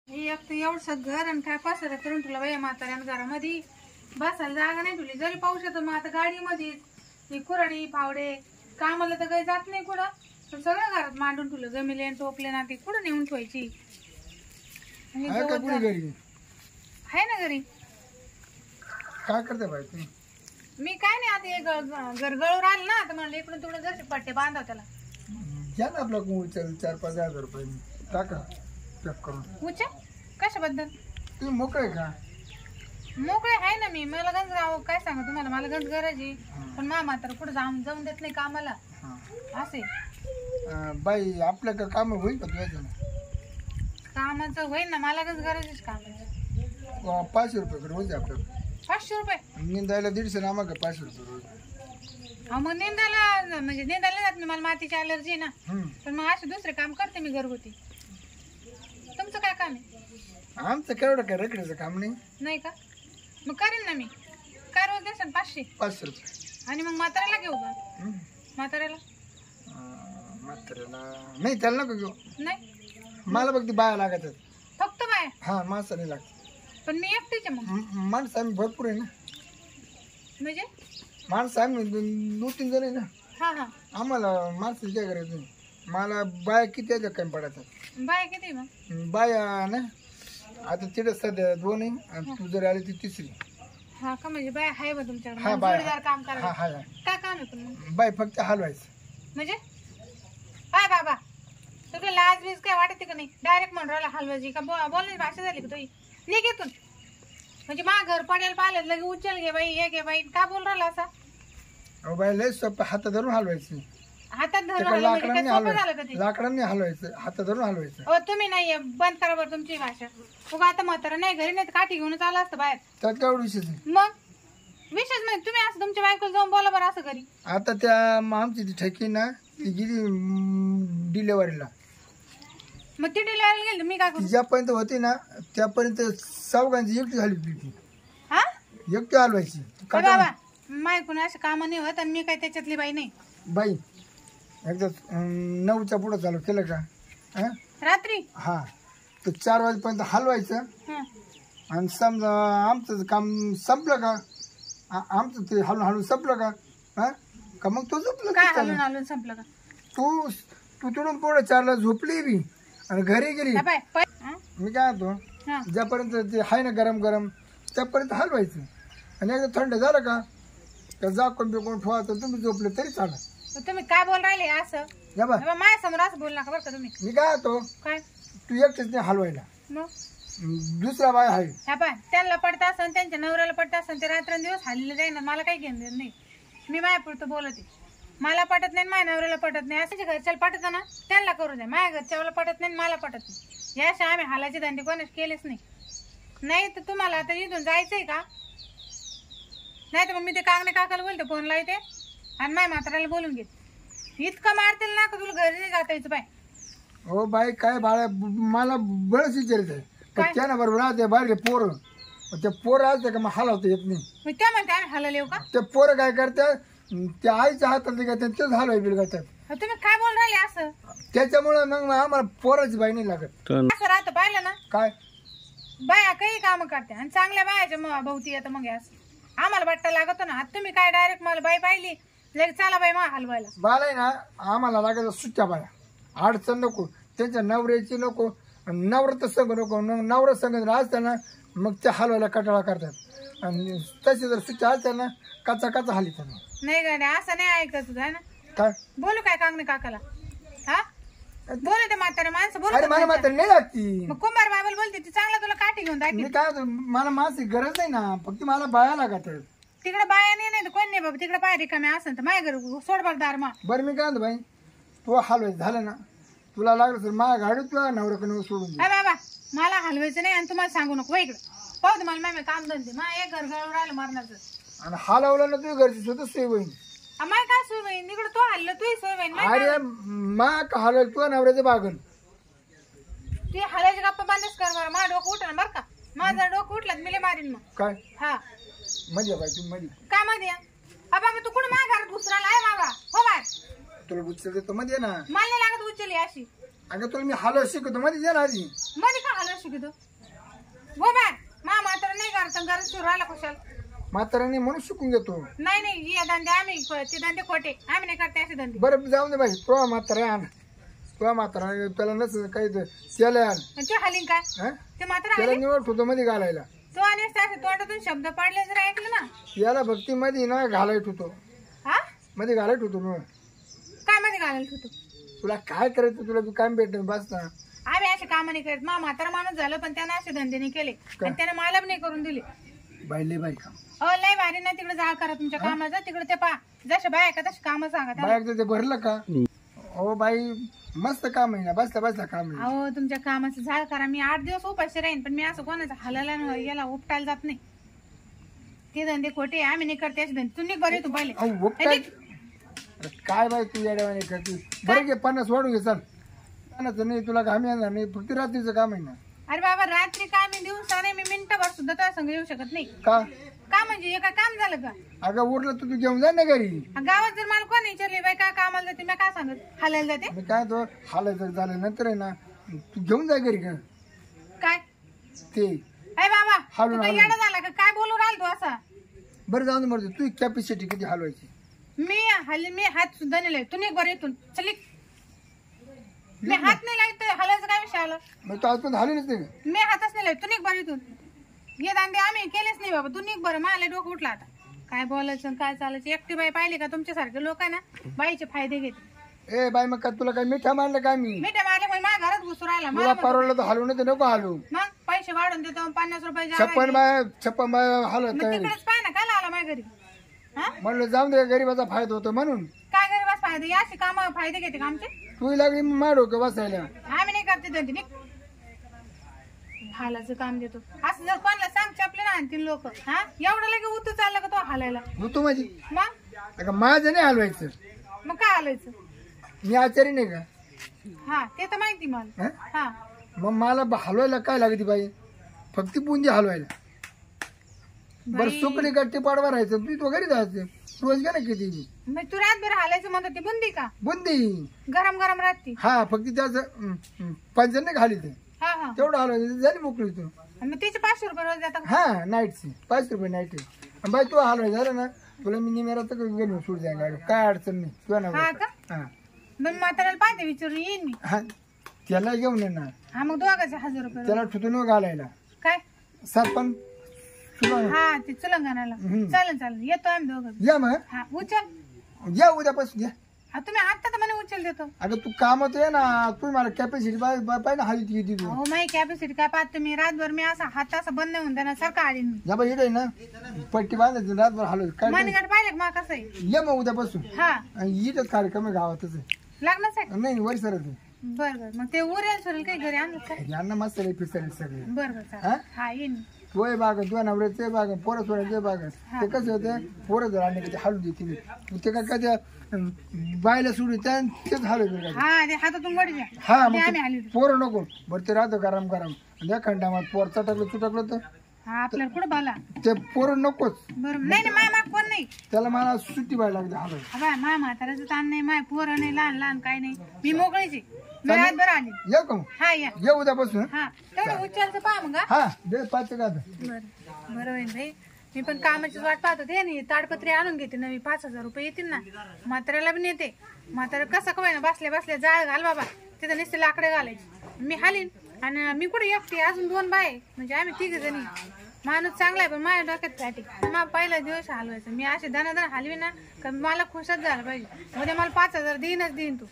एक तर एवढं घर आणि काय पसारा करून तुला बाई म्हाताऱ्यानं घरामध्ये बसायला जागा नाही तुली. जरी पाऊस येतो मग आता गाडीमध्ये ही कुराडी फावडे कामाला तर काही जात नाही कुठं, पण सगळं घरात मांडून तुला जमिले आणि टोपले ना ती कुठं नेऊन ठेवायची. आहे ना घरी. काय करते बाई तुम्ही? मी काय नाही आता गरगळून राहिलं ना तर म्हणलं इकडून तिकडून जसे पट्टे बांधाव त्याला. घ्या ना आपला उचल 4-5 हजार रुपये टाका पॅक करून. उच्च कशाबद्दल? तुम्ही मोकळे का? मोकळे आहे ना मी. मला गंज काय सांगू तुम्हाला, मला गंज गरज आहे पण मामा तर कुठं जाऊन देत नाही कामाला असे. बाई आपल्या काम होईल का तुझ्या? कामाचं होईल ना, मला गंज गरज आहे कामाची. 500 रुपये रोज आहे आपल्याकडे. 500 रुपये? निंदायला 150 ना, मग 500 रुपये रोज. मग निंदायला म्हणजे निंदायला जात नाही, मला मातीची अलर्जी ना. पण मग असे दुसरे काम करते मी घरगुती. तुमचं काय काम आहे? आमचं केवढं काय रखड्याचं काम नाही. नाही का? मग करेन ना मी. काय रोज देसान? 500 रुपये. आणि मग म्हाताऱ्याला घेऊ का? म्हाताऱ्याला नाही, त्याला नको घेऊ. नाही, मला फक्त बाया लागतात. फक्त बाया? हा, माणसं नाही लागत. पण मी एकटीच आहे. मग माणसं आम्ही भरपूर आहे ना. म्हणजे माणसं आम्ही 2-3 जण आहे ना. हा हा. आम्हाला माणसं काय करायचं नाही. मला बाया किती याच्या कमी पडतात. बाया किती मग? बाया ना आता तिथे सध्या 2 आहे आणि तू जर आली ती 3री. हा का? म्हणजे बाया आहे बा तुमच्याकडे? हा, बाया. जोडीदार काम करायला? हा, काय काम आहे पण मग? बाई फक्त हलवायचं. म्हणजे काय बाबा, तुला लाज बीज काय वाटते का नाही? डायरेक्ट म्हणून राहिला हलवायची का? बोलण्याची भाषा झाली का तुझी? निघेतून म्हणजे मा घर पडेल पाहिलं लगे उचल घे बाई, हे घे बाई, का बोल राहिला असा? अहो बाई लय सोपं, हातात धरून हलवायची. हातात धरून म्हणजे काय सोपं झालं का ते? लाकडांनी हलवायचं, हातात धरून हलवायचं. हो तुम्ही नाही, बंद करा बरं तुमची भाषा. मग आता म्हातारा नाही घरी, नाही तर काठी घेऊनच आला असतं बाहेर. त्यात काय विषय? मग विशेष म्हणजे तुम्ही असं तुमच्या बायकोला जाऊन बोला बरं असं घरी. आता त्या आमची ती ठेकी ना ती गेली डिलेवरीला. मग ती डिलिव्हरी गेली, मी काय करू? ज्यापर्यंत होती ना त्यापर्यंत चौघांची एकटी झाली होती. हा, एकटी हलवायची. बाबा माय कोणी असे काम नाही होत आणि मी काय त्याच्यातली बाई नाही. बाई एकदा 9च्या पुढे चालू केलं का रात्री? हा, तर 4 वाजेपर्यंत हलवायचं. आणि समजा आमचं काम संपलं का, आमचं ते हलून हलून संपलं का मग तो झोपलं. काय हलून हलून संपलं का? तू तिकडून पुढे 4ला झोपली बी आणि घरी गेली. मी काय होतो ज्यापर्यंत ते आहे ना गरम गरम त्यापर्यंत हलवायचं. आणि एकदा थंड झालं का जाकून बिकून ठेवायचं. तुम्ही झोपले तरी चालत. तुम्ही काय बोल राहिले असं? माझ्या समोर असं बोल नका बरं का तुम्ही. मी काय होतो, काय तू एकटेच नाही हलवायला, मग दुसरा बाय आहे. ह्या पाय त्यांना पडत असन, त्यांच्या नवऱ्याला पडत असन, ते रात्रंदिवस हल्ले जाईना. मला काही घेणं नाही. मी माझ्यापुरतं बोलते. मला पटत नाही, माझ्या नवऱ्याला पटत नाही. असं घरच्याला पटत ना त्यांना करू द्या. माझ्या घरच्याला पटत नाही, मला पटत नाही. याशी आम्ही हालाचे धंदे कोणीच केलेच नाही. नाही तर तुम्हाला आता इथून जायचंय का? नाही तर मग मी ते कागणे काकाला बोलते, फोन लावते आणि माझ्या म्हाताऱ्याला बोलून घेते. इतकं मारतील ना का तुला घरी नाही जाता यायचं. बाय हो बाई काय बाळा, मला बळच विचारत आहे. पण त्या ना बरोबर राहते बाहेर पोरं, ते पोरं असते का मग हलवता येत नाही. त्या म्हणते आम्ही हलवले येऊ का? ते पोरं काय करतात, त्या आईच्या हातात घेतात तेच हलवाय बिल करतात. तुम्ही काय बोल राहिले असं? त्याच्यामुळे मग आम्हाला पोराची बाई नाही लागत. असं राहतं पाहिलं ना. काय बाया काही काम करते आणि चांगल्या बायाच्या भोवती येतं. मग असं आम्हाला वाटतं लागतो ना. आता तुम्ही काय डायरेक्ट मला बाई पाहिली लगेच चला बाई मा हलवायला. बाला ना आम्हाला लागत सुट्ट्या बाया. अडचण नको, त्यांच्या नवऱ्याची नको, नवरा संघ नको. नवरा संघ असताना मग त्या हलवायला कटाळा करतात. आणि तसे जर सुट्ट्या असताना काचा हली त्यांना. नाही गाड्या असं नाही ऐकत तुझं आहे ना. काय बोलू काय कागणे काकाला? हा बोलू ते म्हातारे माणसं बोलू. अरे मला म्हातारी नाही लागती. मग कुंभार बाबाला बोलते ती चांगला तुला काठी घेऊन जाते. मी काय मला माणसाची गरज नाही ना, फक्त मला बाया लागत. तिकडे बाया नाही तर कोण नाही बाबा. तिकडे बाया रिकामे असेल तर माझ्या घर सोड बघ दार मा. बरं मी काय म्हणतो बाई, तू हलवायचं झालं ना, तुला लागलं तर माझ्या गाडीत तुला नवऱ्याकडे सोडून दे. बाबा मला हलवायचं नाही आणि तुम्हाला सांगू नको इकडे. पाहू दे मला मॅम काम धंदे. मा एक घर गळून राहिलं मरणाचं. आणि हलवलं ना तुझ्या घरची स्वतः सोय होईल. माय काय सोय होईन इकडे? तो हल्लं तू सोय होईन. अरे मा हलवलं तुझ्या नवऱ्याचं बागल. ती हलायची गप्पा बंदच कर बरं. माझं डोकं उठलं बरं का. माझं डोकं उठलं मी मारीन मग. काय हा म्हणजे बाई तुम्ही मध्ये काय मध्ये? बाबा तू कुठं माझ्या घरात घुसराला आहे बाबा? हो बाय तुला उचल देतो मध्ये ना. मला नाही लागत उचली अशी. अगं तुला मी हलव शिकवतो मध्ये दे ना आधी. मध्ये का हलव शिकतो हो बाय मा मात्र नाही करत घरात सुरू राहिला कुशाल म्हाताराने म्हणून शिकून घेतो. नाही हे धंदे आम्ही ते धंदे खोटे आम्ही नाही करते असे धंदे. बरं जाऊन दे बाई तो म्हातारा आण तो म्हातारा त्याला नस काही त्याला आण ते हालिंग काय हा ते मात्र त्याला निवड होतो मध्ये घालायला. तो आणि तोंडातून शब्द पाडले जर ऐकलं ना याला भक्ती मध्ये ना घालायत होतो हा मध्ये घालायत होतो ना. काय मध्ये घालायला होतो तुला काय करायचं तुला तू काम भेटत बस ना. आम्ही असे काम नाही करत म्हातारा माणूस झालं पण त्यानं असे धंदे नाही केले आणि त्याने मला पण नाही करून दिले. बाईले बाई काम लय भारी ना तिकडे जा करा तुमच्या कामाचं तिकडे ते पा जसे बाय का तशी कामं सांगा त्याला. बाय ते भरलं का हो बाई मस्त काम आहे ना बसता बसता काम आहे. अहो तुमच्या कामाचं झाड करा मी 8 दिवस उपाशी राहीन पण मी असं कोणाचं हलायला याला उपटायला जात नाही. ते धंदे खोटे आम्ही नाही करते असे धंदे. तू निघ बरे तू पहिले अहो उपटाय काय बाई तू येड्यावाने करते. बरं घे 50 वाढून घे चल. नाही तुला घाम येणार नाही फक्त रात्रीचं काम आहे ना. अरे बाबा रात्री काय मी दिवसा नाही मी मिनिटभर सुद्धा तुझ्या संग येऊ शकत नाही. का का म्हणजे हे काय काम झालं का. अगं उरलं तू घेऊन जा ना घरी. गावात जर मला कोण विचारले बाई काय कामाला जाते मी काय सांगत हालायला जाते. मी काय तो हालायचं झालं नंतर आहे ना तू घेऊन जा घरी का काय ते अरे बाबा तू काय येडा झाला का काय बोलू राहिल तू असा. बरं जाऊन मरतो तू कॅपॅसिटी किती हलवायची. मी हात सुद्धा नाही लावत. तू निघ बरं इथून चल. मी हात नाही लावत हलायचं काय विषय आला. मग तू आजपर्यंत हलवलीच नाही का. मी हातच नाही लावत. तू निघ बरं इथून. हे धंदे आम्ही केलेच नाही बाबा. तू निघ बरं मला डोकं उठला आता काय बोलायचं काय चालायचं. एकटी बाई पाहिली का तुमच्यासारखे लोक आहे ना बाईचे फायदे घेते. ए बाई मग का तुला काय मिठा मारलं काय मी. मिठे मारले म्हणजे माझ्या घरात घुसू राहिला. तुला परवडलं तर हलवून तर नको हलवू. मग पैसे वाढून देतो 50 रुपये 56 बाय हलवत तिकडेच पाय ना काय आला माझ्या घरी. हा म्हणलं जाऊन दे गरीबाचा फायदा होतो म्हणून. काय गरीबास फायदे अशी काम फायदे घेते का आमचे. तू लागली मारू का बसायला. आम्ही नाही करते धंदे निघ. हालाचं काम देतो असं जर कोणाला सांग चपले ना आणतील लोक. हा एवढं लगे उतू चाललं का तो हालायला. तू माझी मग माझं नाही हलवायचं. मग काय हालायचं. मी आचारी नाही का. हा ते तर माहिती मला. हा मग मला हलवायला काय लागते बाई फक्त बुंदी हलवायला. बरं सुकडी गट्टी पाडवा राहायचं तू तो घरी जायचं रोज गेला किती. मग तू रातभर हालायचं म्हणतो ती बुंदी का. बुंदी गरम गरम राहते. हा फक्त त्याचं पंचर नाही खाली ते हा हा तेवढं हलवायचं झाली मोकळी तू. मग त्याचे 500 रुपये रोज जातात. हा नाईटची 5 रुपये नाईट आहे. बाई तू हलवायचं झालं ना तुला मी निमेरा तर गेलो सोड जाय गाडी काय अडचण नाही तुला ना. हा का हा मग म्हाताऱ्याला पाहते विचारून येईन मी. हा त्याला घेऊन येणार. हा मग दोघांचे 1000 रुपये. त्याला ठुतून घालायला काय सरपंच हा ते चुलंगानाला चालेल चालेल येतो आम्ही दोघं. या मग हा उचल या उद्यापासून या. तुम्ही आता तर म्हणे उचल देतो. अगं तू कामात आहे ना तू मला कॅपॅसिटी पाहिजे ना हली किती तू. हो माझी कॅपॅसिटी काय पाहत तुम्ही रातभर मी असा हात असं बंद होऊन देणार सारखं आडीन मी. जा बाई इकडे ना पट्टी बांधायची रातभर हलव काय मनगट पाहिले मग कसं आहे. ये मग उद्यापासून. हा इथंच कार्यक्रम आहे गावातच आहे. लग्नच आहे. नाही वर सर बर बर मग ते उरेल सरेल काही घरी आणलं का. यांना मस्त पिसले सगळे. बर बर चालेल हा येईन. तोय बाग तुझ्या नवऱ्याचे बाग पोरं सोडायचे बाग ते कसं होतं पोरं जर आणले कधी हलू देतील ते काय काय बायला सोडू तेच हलव. हा ते हातातून वडी द्या. हा आम्ही आली पोरं नको बरं ते राहतं गरम गरम त्या खंडामात पोर चटकलं चुटकलं तर हा आपल्याला कुठं बोला ते पोरं नकोच. बरोबर नाही नाही माय माग कोण नाही. त्याला मला सुट्टी व्हायला लागते हलव. हा माय म्हाताऱ्याचं ताण नाही माय पोरं नाही लहान लहान काय नाही मी मोकळीची. मी रातभर आली. येऊ का हा या ये उद्यापासून. हा तेवढं उच्चारचं पहा मग. हा दे 5 का. बरं बरं होईल भाई मी पण कामाची वाट पाहत होते आणि ताडपत्री आणून घेते नवी 5000 रुपये येतील ना. म्हाताऱ्याला पण येते. म्हातारा कसं काय ना बसल्या बसल्या जाळ घाल बाबा तिथं नुसते लाकडे घालायचे मी हालीन आणि मी कुठे एकटी अजून 2 बाय म्हणजे आम्ही 3 जणी. माणूस चांगला आहे पण माझ्या डोक्यात साठी मला पहिला दिवस हलवायचं मी असे दना हलवी ना का मला खुशच झालं पाहिजे. उद्या मला 5000 देईन तू.